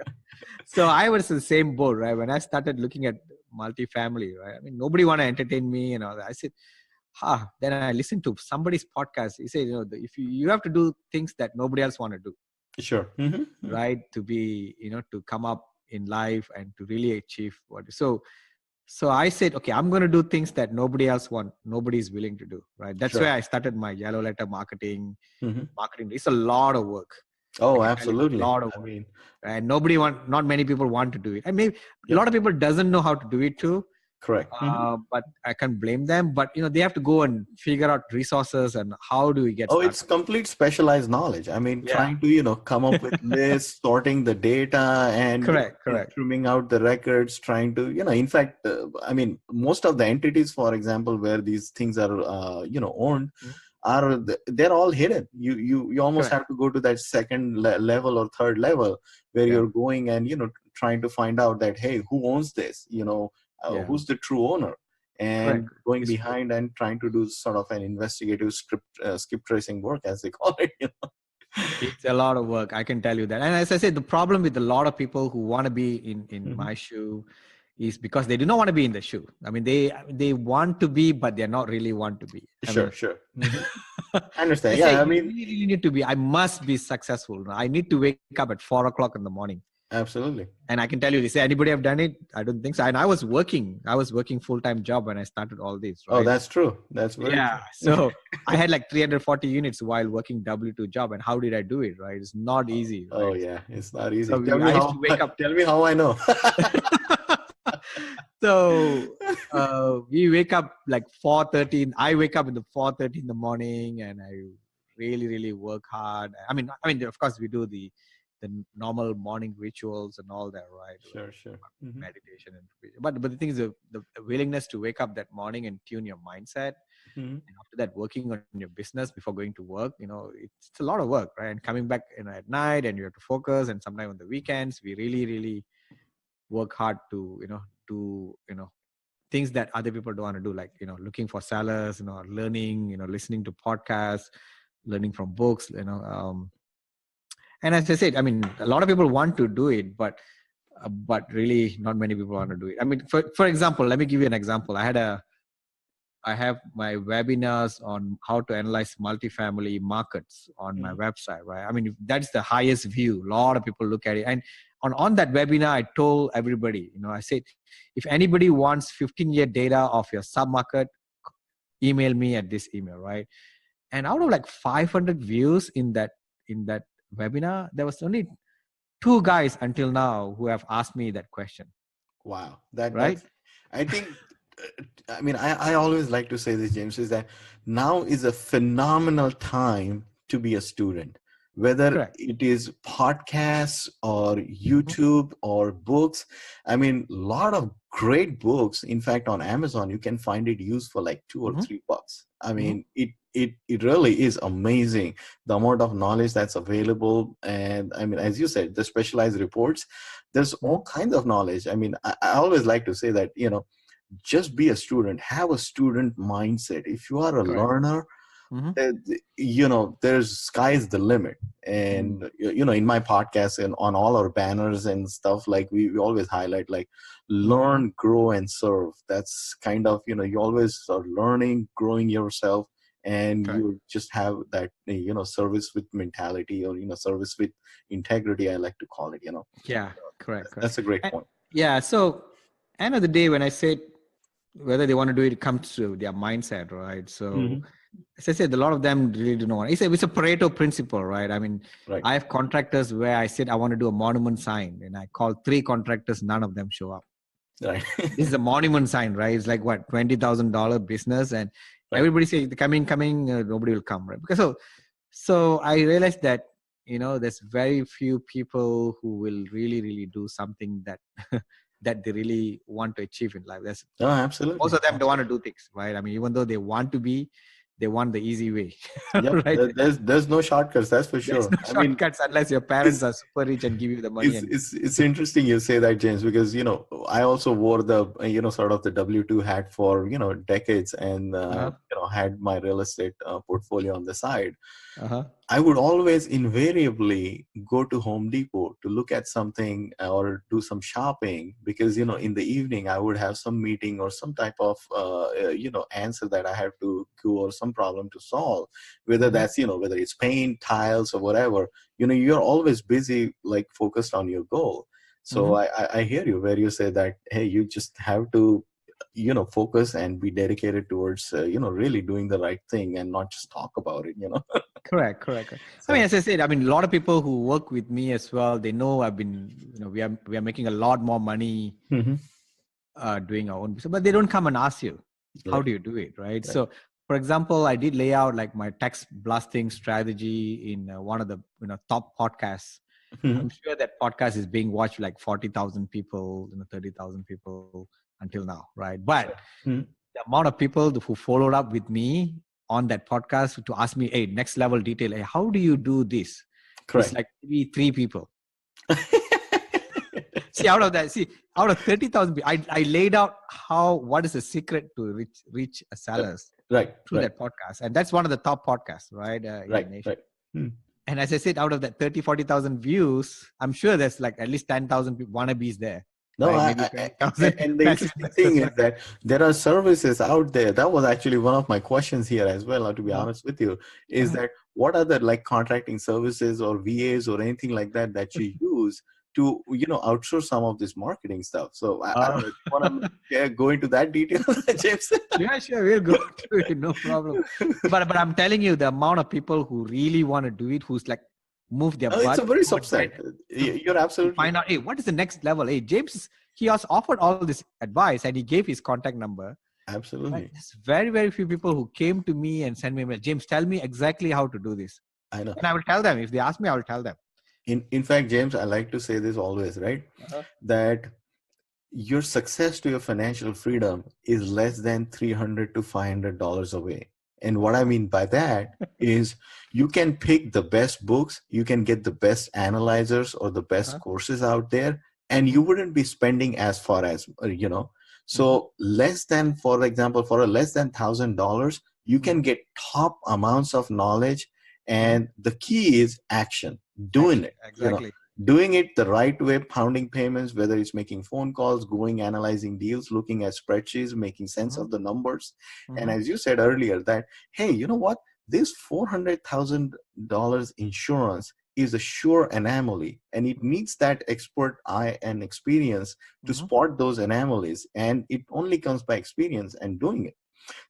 So I was in the same boat, right? When I started looking at multifamily, right? I mean, nobody want to entertain me and all that. I said, then I listened to somebody's podcast. He said, if you have to do things that nobody else want to do, Sure. Mm-hmm. right? To be, to come up in life and to really achieve what. So I said, okay, I'm going to do things that nobody is willing to do, right? That's Sure. why I started my yellow letter marketing. Mm-hmm. It's a lot of work. Oh, absolutely. A lot of work. And not many people want to do it. I mean, a lot of people doesn't know how to do it too. Correct. But I can't blame them. But they have to go and figure out resources and how do we get started. It's complete specialized knowledge. I mean, trying to come up with lists, sorting the data, and correct. trimming out the records. Trying to in fact, I mean, most of the entities, for example, where these things are owned. They're all hidden. You almost have to go to that second level or third level where you're going and trying to find out that, hey, who owns this, who's the true owner, and going behind and trying to do sort of an investigative skip tracing work, as they call it. It's a lot of work, I can tell you that. And as I said, the problem with a lot of people who want to be in my shoe is because they do not want to be in the shoe. I mean, they want to be, but they're not really want to be. Sure. I understand. I really need to be. I must be successful. I need to wake up at 4:00 in the morning. Absolutely. And I can tell you, they say, anybody have done it? I don't think so. And I was working full-time job when I started all this. Right? Oh, that's true. That's very true. So I had like 340 units while working W2 job. And how did I do it? Right? It's not easy. Right? Oh yeah, it's not easy. So I used to wake up. Tell me how I know. So we wake up like 4:30. I wake up in the 4:30 in the morning, and I really, really work hard. I mean, of course, we do the normal morning rituals and all that, right? Sure. Meditation but the thing is, the willingness to wake up that morning and tune your mindset, and after that, working on your business before going to work. It's a lot of work, right? And coming back at night, and you have to focus. And sometimes on the weekends, we really, really work hard to do things that other people don't want to do, like looking for sellers, learning, listening to podcasts, learning from books, and as I said, I mean, a lot of people want to do it, but really not many people want to do it. I mean, for example, let me give you an example. I have my webinars on how to analyze multifamily markets on my website, right? I mean, that's the highest view. A lot of people look at it. And on that webinar, I told everybody, I said, if anybody wants 15-year data of your sub-market, email me at this email, right? And out of like 500 views in that webinar, there was only 2 guys until now who have asked me that question. Wow. Right? I think, I mean, I always like to say this, James, is that now is a phenomenal time to be a student, whether it is podcasts or YouTube or books. I mean, a lot of great books. In fact, on Amazon, you can find it used for like $2 or $3. I mean, it really is amazing, the amount of knowledge that's available. And I mean, as you said, the specialized reports, there's all kinds of knowledge. I mean, I always like to say that, just be a student, have a student mindset. If you are a learner, there's sky's the limit. And in my podcast and on all our banners and stuff, like we always highlight, like, learn, grow, and serve. That's kind of, you always are learning, growing yourself, and you just have that service with mentality, or service with integrity, I like to call it. Correct. That's a great point. So end of the day, when I said whether they want to do it, it comes to their mindset, right? So as I said, a lot of them really do not want. It's a Pareto principle, right? I mean, Right. I have contractors where I said I want to do a monument sign, and I call 3 contractors, none of them show up. Right. This is a monument sign, right? It's like what, $20,000 business, and Right. everybody says coming, nobody will come, right? Because so I realized that there's very few people who will really do something that that they really want to achieve in life. That's Oh, absolutely. most of them don't want to do things, right? I mean, even though they want to be, they want the easy way. Yep. Right? There's no shortcuts, that's for There's sure. no I mean, shortcuts unless your parents are super rich and give you the money. it's interesting you say that, James, because I also wore the sort of the W-2 hat for decades, and Uh-huh. had my real estate portfolio on the side. Uh-huh. I would always invariably go to Home Depot to look at something or do some shopping, because in the evening I would have some meeting or some type of answer that I have to go, or some problem to solve, whether that's whether it's paint, tiles, or whatever. You're always busy, like focused on your goal. So I hear you where you say that, hey, you just have to focus and be dedicated towards really doing the right thing, and not just talk about it. Correct. So, I mean, as I said, I mean, a lot of people who work with me as well, they know I've been, we are making a lot more money mhm. doing our own business, but they don't come and ask you, how Right. do you do it, right? Right. So, for example, I did lay out like my text blasting strategy in one of the top podcasts. Mhm. I'm sure that podcast is being watched like 40,000 people, 30,000 people until now, right? But Mhm. the amount of people who followed up with me on that podcast to ask me, hey, next level detail, hey, how do you do this? It's Correct. like maybe 3 people. Out of 30,000 people, I laid out what is the secret to reach a sellers Right. through Right. that podcast. And that's one of the top podcasts, right? In the Right. nation. Right. Mhm. And as I said, out of that 40,000 views, I'm sure there's like at least 10,000 wannabes there. No, Right? Maybe 20,000 and the passive interesting investors, thing is right? that there are services out there. That was actually one of my questions here as well, to be Uh-huh. honest with you, is that what are the like contracting services or VAs or anything like that you use to outsource some of this marketing stuff? So I don't know if you want to go into that detail, James. Sure, we'll go through it, no problem. But I'm telling you, the amount of people who really want to do it, who's like move their It's a butt very towards that, subset. to You're absolutely find out, hey, what is the next level? Hey, James, he has offered all this advice and he gave his contact number. absolutely. Right? There's very, very few people who came to me and sent me a mail. James, tell me exactly how to do this. I know. And I will tell them. If they ask me, I will tell them. In fact, James, I like to say this always, right? That your success to your financial freedom is less than $300 to $500 away. And what I mean by that is you can pick the best books, you can get the best analyzers or the best courses out there, and you wouldn't be spending as far as, So less than, for example, for a less than $1,000, you can get top amounts of knowledge. And the key is action, doing it. Exactly. Doing it the right way, pounding payments, whether it's making phone calls, going, analyzing deals, looking at spreadsheets, making sense of the numbers. And as you said earlier that, hey, you know what? This $400,000 insurance is a sure anomaly, and it needs that expert eye and experience to spot those anomalies. And it only comes by experience and doing it.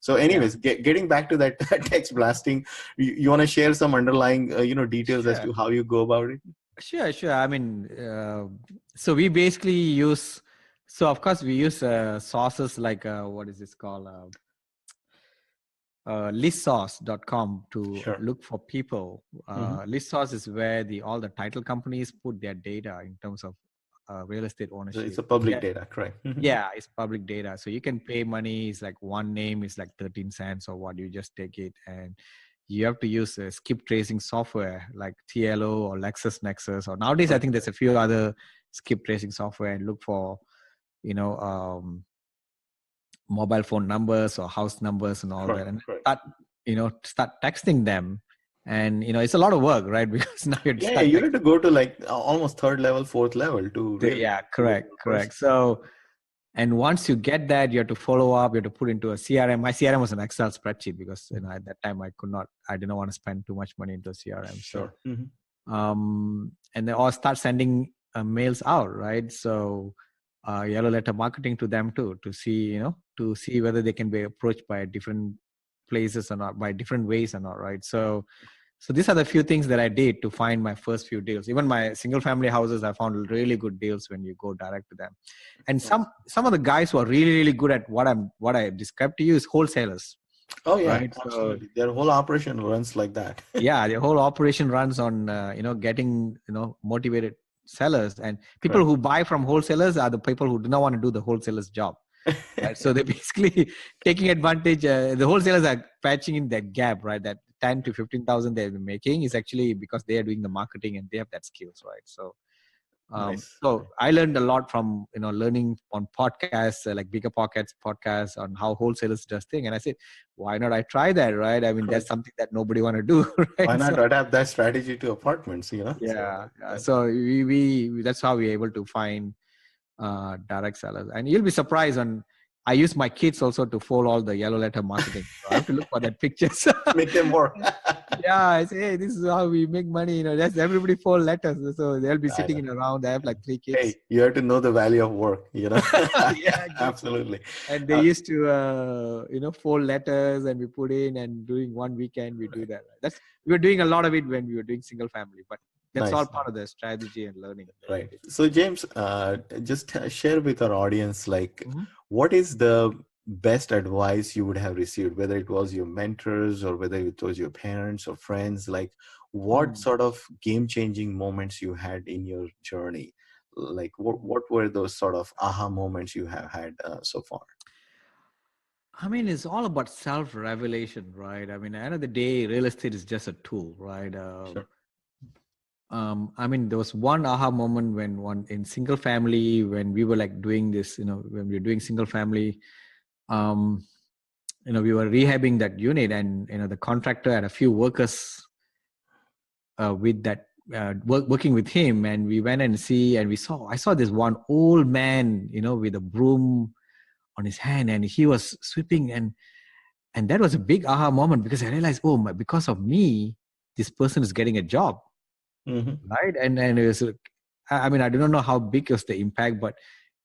So anyways, getting back to that text blasting, you want to share some underlying details as to how you go about it? Sure. I mean, so we basically use, so of course we use sources like, what is this called? Listsource.com to look for people. Listsource is where all the title companies put their data in terms of real estate ownership. It's a public data, correct? Yeah, it's public data. So you can pay money. It's like one name is like 13 cents or what, you just take it. And you have to use a skip tracing software like TLO or LexisNexis, or nowadays I think there's a few other skip tracing software, and look for, mobile phone numbers or house numbers and all that, and start texting them. And it's a lot of work, right? Because now you need to go to like almost third level, fourth level to really correct. So, and once you get that, you have to follow up, you have to put into a CRM. My CRM was an Excel spreadsheet because at that time I didn't want to spend too much money into a CRM. So and they all start sending mails out, right? So yellow letter marketing to them too, to see whether they can be approached by a different places or not, by different ways or not, right? So these are the few things that I did to find my first few deals. Even my single family houses, I found really good deals when you go direct to them. And some of the guys who are really, really good at what I described to you is wholesalers. Oh yeah, Right. So absolutely. Their whole operation runs like that. yeah, the whole operation runs on getting motivated sellers, and people Correct. who buy from wholesalers are the people who do not want to do the wholesalers job. Right? So they're basically taking advantage. The wholesalers are patching in that gap, right? That 10 to 15,000 they're making is actually because they are doing the marketing and they have that skills, right? So Nice. so I learned a lot from learning on podcasts like Bigger Pockets podcasts on how wholesalers does thing, and I said, why not I try that, right? I mean, that's Correct. something that nobody want to do, Why right? not So adapt that strategy to apartments? yeah, yeah. That's So we that's how we're able to find direct sellers, and you'll be surprised on. I use my kids also to follow all the yellow letter marketing. So I have to look for that pictures. make them more. Yeah, I say, hey, this is how we make money. That's everybody fold letters. So they'll be I sitting know. in around. I have like 3 Hey, kids. you have to know the value of work. Yeah, exactly. Absolutely. And they used to, fold letters, and we put in, and during one weekend we do that. We were doing a lot of it when we were doing single family, but that's all Nice. part of the strategy and learning. Right. So James, just share with our audience, like, Mhm. what is the best advice you would have received, whether it was your mentors or whether it was your parents or friends, like what Mm. sort of game-changing moments you had in your journey? Like what were those sort of aha moments you have had so far? I mean, it's all about self-revelation, right? I mean, at the end of the day, real estate is just a tool, right? Sure. I mean, there was one aha moment when one in single family, when we were like doing this, when we were doing single family, um, we were rehabbing that unit, and, the contractor had a few workers with that, working with him. And we went and I saw this one old man, with a broom on his hand, and he was sweeping, and that was a big aha moment, because I realized, because of me, this person is getting a job. Mm-hmm. Right. And it was, I mean, I do not know how big was the impact, but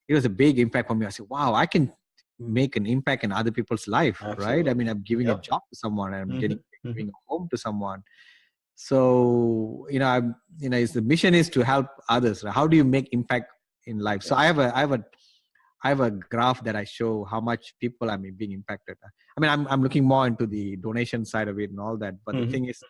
it was a big impact for me. I said, wow, I can make an impact in other people's life. Right. I Absolutely. mean, I'm giving a Yep. job to someone, and I'm Mm-hmm. giving a home to someone. So, it's the mission is to help others. Right? How do you make impact in life? So Yeah. I have a graph that I show how much people are being impacted. I mean, I'm looking more into the donation side of it and all that. But the Mm-hmm. thing is,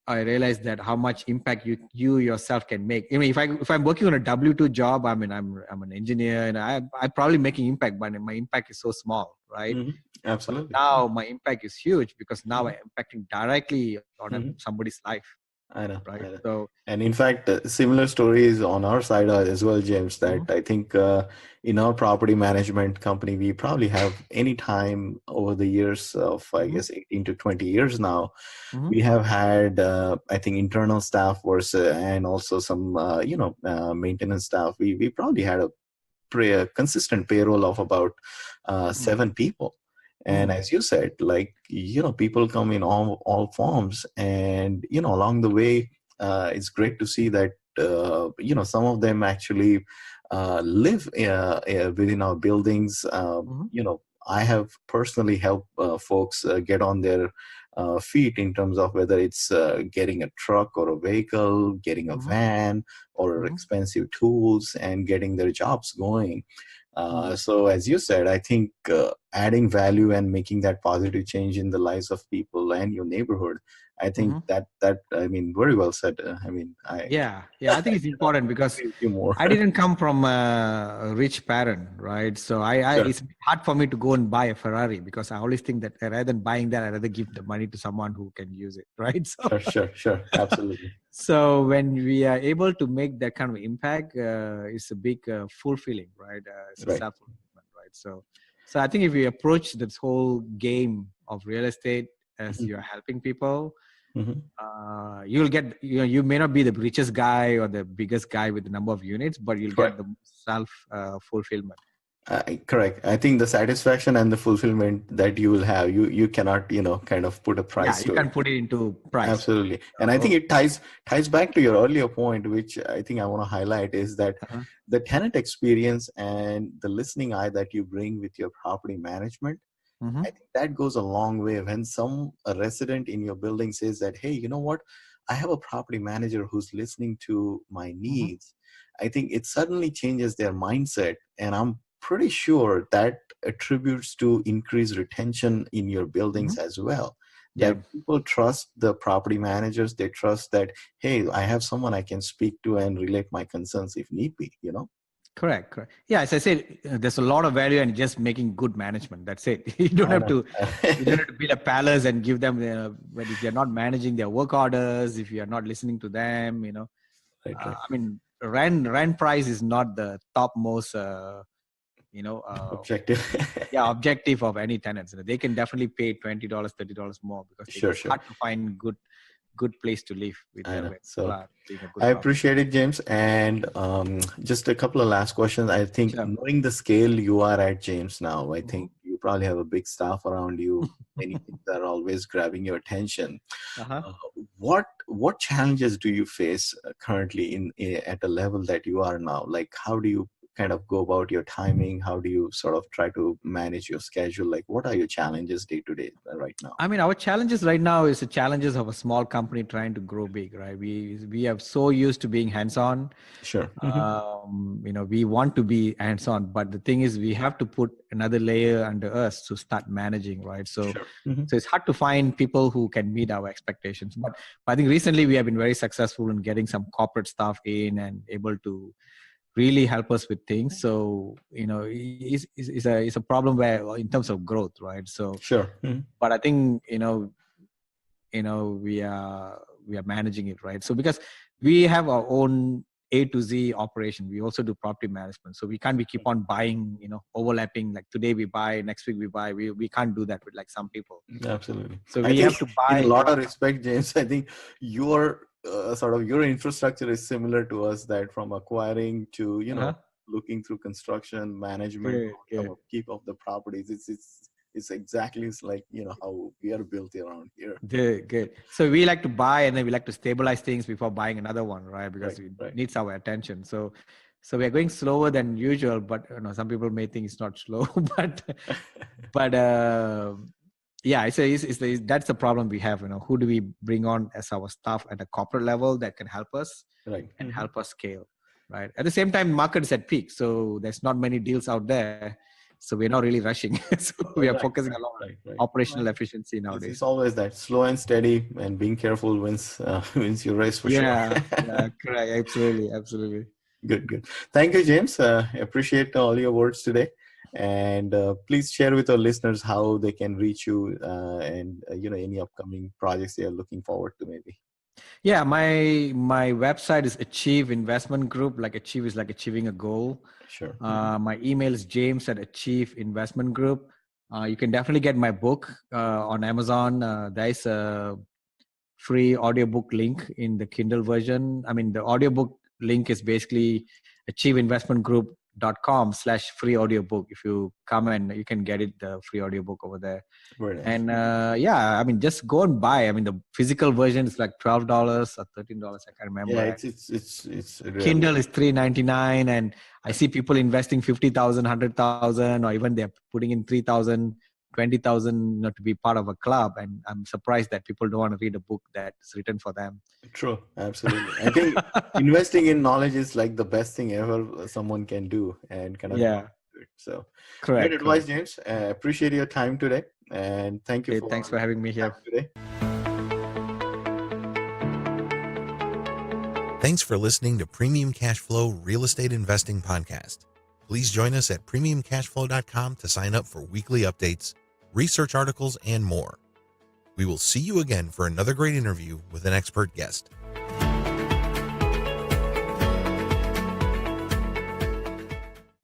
I realized that how much impact you yourself can make. I mean, if I'm working on a W-2 job, I mean, I'm an engineer, and I'm probably making impact, but my impact is so small, right? Mm-hmm. But Absolutely. now my impact is huge, because now Mm-hmm. I'm impacting directly on Mm-hmm. somebody's life, I know. right? I know. So, And in fact, similar stories on our side as well, James, that Mhm. I think in our property management company, we probably have any time over the years of, I Mhm. guess, 18 to 20 years now, Mhm. we have had, I think, internal staff versus, and also some, maintenance staff. We probably had a consistent payroll of about Mhm. 7 people. And Mhm. as you said, like, people come in all forms, and along the way, it's great to see that some of them actually live within our buildings. Mhm. I have personally helped folks get on their feet in terms of whether it's getting a truck or a vehicle, getting a Mhm. van or Mhm. expensive tools, and getting their jobs going. Mhm. So as you said, I think adding value and making that positive change in the lives of people and your neighborhood, I think Mhm. that I mean, very well said. I mean, I Yeah, I think it's important, couldn't because agree with you more. I didn't come from a rich parent, right? So Sure, it's hard for me to go and buy a Ferrari, because I always think that rather than buying that, I'd rather give the money to someone who can use it, right? sure, absolutely. So when we are able to make that kind of impact, it's a big fulfilling, right? It's a Right. self-fulfillment, right? So I think if we approach this whole game of real estate as you're helping people, Mm-hmm. you'll get, you may not be the richest guy or the biggest guy with the number of units, but you'll get Correct. the self fulfillment. Correct. I think the satisfaction and the fulfillment that you will have, you cannot, kind of put a Yeah, price you to it. can put it into price, right? Absolutely. And I think it ties back to your earlier point, which I think I want to highlight, is that Uh-huh. the tenant experience and the listening eye that you bring with your property management, Mm-hmm. I think that goes a long way when a resident in your building says that, hey, you know what? I have a property manager who's listening to my Mm-hmm. needs. I think it suddenly changes their mindset. And I'm pretty sure that attributes to increased retention in your Mm-hmm. buildings as well. Yeah. That people trust the property managers. They trust that, hey, I have someone I can speak to and relate my concerns if need be, you know? Correct. Yeah, as I said, there's a lot of value in just making good management. That's it. You don't I have know. to, you don't have to build a palace and give them. But if you're not managing their work orders, if you're not listening to them, Right. I mean, rent price is not the topmost, Objective. objective of any tenants. They can definitely pay $20, $30 more because Sure. it's hard to find good place to live with I know. when people So are doing a good I property. appreciate it, James. And just a couple of last questions. I think Sure. knowing the scale you are at, James, now, I think you probably have a big staff around you. Many things are always grabbing your attention. Uh-huh. What challenges do you face currently at a level that you are now? Like, how do you kind of go about your timing? How do you sort of try to manage your schedule? Like, what are your challenges day to day right now? I mean, our challenges right now is the challenges of a small company trying to grow big, right? We are so used to being hands-on. Sure. We want to be hands-on, but the thing is, we have to put another layer under us to start managing, right? So, Sure. so it's hard to find people who can meet our expectations. But I think recently we have been very successful in getting some corporate staff in and able to really help us with things. So it's a problem where in terms of growth, right? So Sure. but I think we are managing it, right? So because we have our own A to Z operation, we also do property management, so we can't be keep on buying, overlapping, like today we buy, next week we buy. We can't do that with like some people. Absolutely. So I we think have to buy in a lot of respect, James, I think your your infrastructure is similar to us, that from acquiring to, looking through construction, management, upkeep of the properties. It's exactly like, how we are built around here. Good. So we like to buy and then we like to stabilize things before buying another one, right? Because it needs our attention. So we are going slower than usual, but some people may think it's not slow, but yeah, that's the problem we have. Who do we bring on as our staff at a corporate level that can help us and help us scale, right? At the same time, market is at peak, so there's not many deals out there. So we're not really rushing. So we are focusing a lot on operational efficiency nowadays. It's always that slow and steady, and being careful wins your race for sure. Yeah, correct. Absolutely. Good. Thank you, James. Appreciate all your words today. And please share with our listeners how they can reach you and any upcoming projects they are looking forward to, maybe. Yeah, my website is Achieve Investment Group. Like Achieve is like achieving a goal. Sure. My email is james@Achieve Investment Group. You can definitely get my book on Amazon. There is a free audiobook link in the Kindle version. I mean, the audiobook link is basically achieveinvestmentgroup.com/free audiobook. If you come and you can get it, the free audiobook over there. Very nice. And I mean, just go and buy. I mean, the physical version is like $12 or $13. I can't remember. Yeah, it's really Kindle is $3.99, and I see people investing 50,000, 100,000, or even they're putting in 3,000, 20,000 to be part of a club. And I'm surprised that people don't want to read a book that's written for them. True, absolutely. I think investing in knowledge is like the best thing ever someone can do, and kind of so correct. Great advice, James. Appreciate your time today, and thank you. Thanks for having me here today. Thanks for listening to Premium Cashflow Real Estate Investing Podcast. Please join us at premiumcashflow.com to sign up for weekly updates, research articles, and more. We will see you again for another great interview with an expert guest.